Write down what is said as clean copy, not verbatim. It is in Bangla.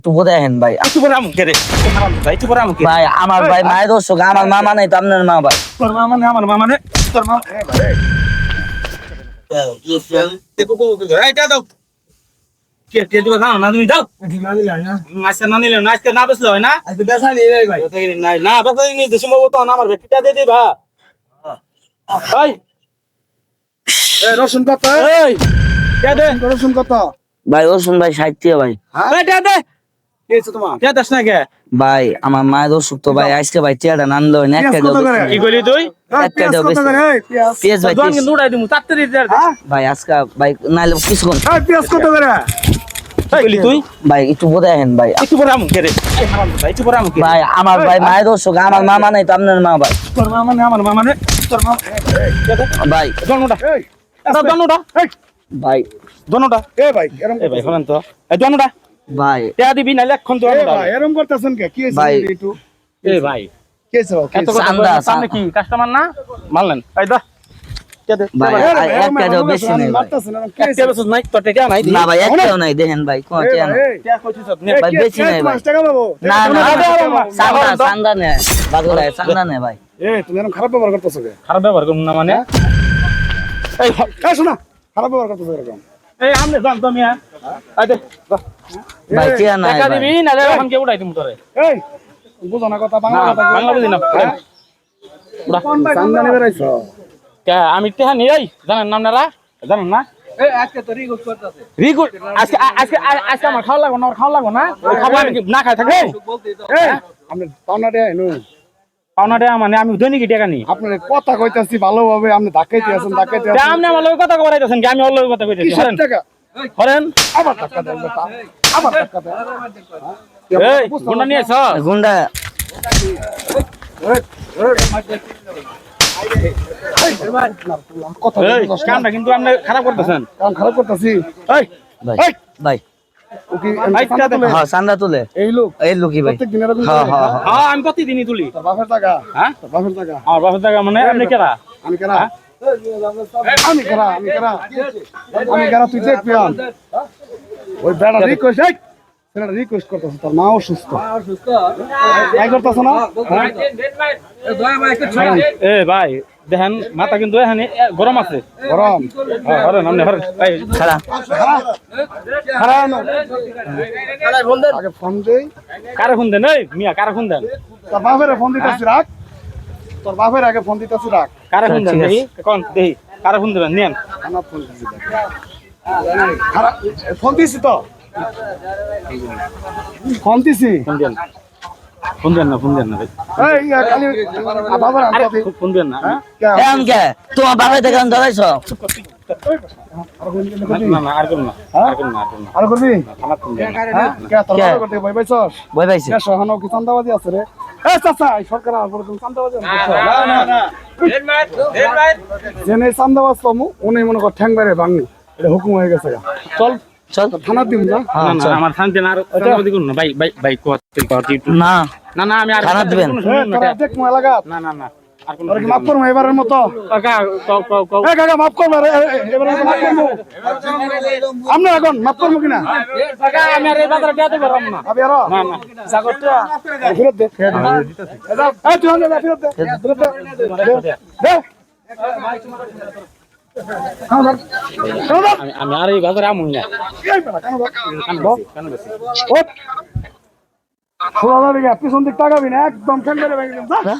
একটু দেখেন ভাই। একটু পরে আমুকে রে ভাই, একটু পরে আমুকে ভাই আমার ভাই মায়ের দর্শক, আমার মামা নাই তো আপনার মা ভাই। তোর মা মানে আমার মা মানে তোর মা এই দাও কে দিবা জানো না তুমি দাও আজকে না নিলে না, আজকে না বেসলে হয় না, আজকে বেসা নিয়ে ভাই নাই না বেসা নিয়ে দেশে মতো না আমার বেটিটা দিয়ে দিবা ভাই। এই রসুন কত? এই কে দে রসুন কত? ভাই রসুন ভাই 60 টাকা ভাই। এই কে দে কি হয়েছে তোমার? কে দাস না কে ভাই আমার মায়ের দর্শক তো ভাই আজকে ভাই টিয়াটা নানলো না, একটা পেঁয়াজ কত দাও করে? বেশি কি নাই। কইলি তুই একটা দাও পেঁয়াজ কত বেশি। করে? এই পেঁয়াজ। পেঁয়াজ ভাই দোকান 30 কিন্তু উড়াই দিমু তাড়াতাড়ি দে ভাই আজকে ভাই নাইলে কিছুক্ষণ এই পেঁয়াজ কত করে? কইলি তুই ভাই একটু দেখেন ভাই। একটু পরে আমুকে রে ভাই, একটু পরে আমুকে ভাই আমার ভাই মায়ের দর্শক, আমার মামা নাই তো আপনার মা ভাই। তোর মা মানে আমার মা মানে তোর মা ভাই দনোটা এই দনোটা এই ভাই দনোটা এই ভাই এরকম এই ভাই হলেন তো এই দনোটা ভাই টেয়া দিবি নাইলে এখন তো এই ভাই এরকম করতেছেন কে? কি হয়েছে ভাই। একটু? এই ভাই কি হয়েছে ভাই? কি এত হয়েছে? কথা চান্দা, সামনে কি কাস্টমার না মারলেন এই দা কে দে ভাই এই ভাই, এরকম একটা দাও এরকম বেশি করতেছেন, নাই ভাই। মারতেছেন, এরকম কি একটা হয়েছে? বছর নাই তো টেকা নাই না ভাই একটাও নাই, দেখেন ভাই কোন এই টিয়া ভাই, নাই। এই, টেকা কইছিস নে এই, ভাই, কি- বেশি কি নাই ভাই। 5 টাকা পাবো? না না না, না, না, চান্দা না, চান্দা নে বাগুড়ায় চান্দা নে ভাই। এই তুমি এরকম খারাপ ব্যবহার করতেছো কে? খারাপ ব্যবহার করুন না মানে এই এই শোনা, খারাপ ব্যবহার করতেছো এরকম। এই আমনে জান তো মিয়া আই দে ভাই টিয়া নাই টাকা ভাই। দিবি নালে এখন কে উড়াই দিমু তোরে এই বুঝো না কথা, বাংলা না কথা কই। বাংলা বুঝি না উড়া চান্দা নিবে রাইছো? কে আমি টেহা নিই জানেন না আপনারা জানেন না রিগুড আজকে আজকে আজকে আমার খাওয়া লাগবে না, আমার খাওয়া লাগবে না, ওই খাবো আমি কি না খাই থাকবো এই আপনি পাওনা দেয় নু। পাওনা টাকা মানে আমি দৈনিক টাকা নিই আপনার কথা কইতাছি ভালোভাবে, আপনি ধাক্কাইতে আছেন ধাক্কাইতে তা আছেন। আপনি আমার লগে কথা কইতাছেন কি আমি ওর লগে কথা কইতাছি কিসের হরেন টাকা? হরেন আবার ধাক্কা দেন বেটা, আবার ধাক্কা দেন। এই গুন্ডা নিয়েছ গুন্ডা কথা এই বলতে কামটা কিন্তু আপনি খারাপ করতেছেন কাম খারাপ করতেছি। এই ভাই এই! ভাই ও কি এই চান্দা তোলে? হ্যাঁ চান্দা তুলে এই লোক এই লোকই ভাই। প্রত্যেক দিনের এরকম হ্যাঁ করে? হ্যাঁ হ্যাঁ। হ্যাঁ আমি প্রতিদিনই তুলি তোর বাপের টাকা, হ্যাঁ তোর বাপের টাকা। আমার বাপের টাকা মানে আপনি কেরা আমি কেরা? আমি কেরা? আমি কেরা? আমি কেরা? তুই দেখবি আন। ওই বেড়া রিকোয়েস্ট, এই বেড়া রিকোয়েস্ট করতেছে, তোর মা অসুস্থ। তাই করতেছ না? এ ভাই দেখেন মাথা কিন্তু এখানে গরম আছে গরম। হরেন আপনি হরেন এই খারাপ খারাপ আনো। আগে ফোন দেই। কারে ফোন দেন এই মিয়া কারে ফোন দেন তোর বাপের ফোন দিতেছি রাখ। তোর বাপের আগে ফোন দিতেছি রাখ। কারে ফোন দেন ঠিক আছে। দেখি কোন দেখি কারে ফোন দেবেন নেন আমার ফোন দিছি দেখ। খারাপ ফোন দিছি তো। ফোন দিছি। ফোন দেন ফোন দেন না ফোন দেন না ভাই এই খালি বাবার আরে আনতে ফোন দেন না এম কে তোমার বাপে থেকে ধরাইছো? না না আর করুন না আর করুন না আর করুন না আর করবি? আমার ফোন দেন না। হ্যাঁ? কে তোর কে? বাবার করতে ভয় পাইছস? ভয় পাইছে? কে সহানো কি চান্দাবাজি আছে রে? এ চাচা, এই সরকার আর বড় চান্দাবাজি আছে? জেনে চান্দাবাজ পামু, উনি মনে কর ঠ্যাং বাইরে ভাঙনি। এটা হুকুম হয়ে গেছে গা। চল চল থানা দিম না। হ্যাঁ না না চল। আমার শান্তি না আর চাঁদাবাজি করুন না ভাই ভাই ভাই কথা না না না আমি আর খারাপ দিবেন। তোরা দেখ মো এলাকা। না না না আর কোন তোরা কি মাফ করবো এবারের মতো? কাকা কও এ কাকা মাফ করবো এবারের মতো মাফ করবো। আমরা এখন মাফ করবো কিনা? কাকা আমি আর এই বাজারে যেতে পারলাম না আবি আরো না না জাগরটা ফেরত দে। এই তুই হলে ফেরত দে। ফেরত দে। দে। কানো ধর। কানো ধর। আমি আর এই বাজারে আমুই না এই বেটা, কানো ধর। কেন বেশি ওঠ। 16,000 টাকা, পিছন দিক তাকাবি না, একদম ঠ্যাং মেরে ভেঙে দিলাম, যা।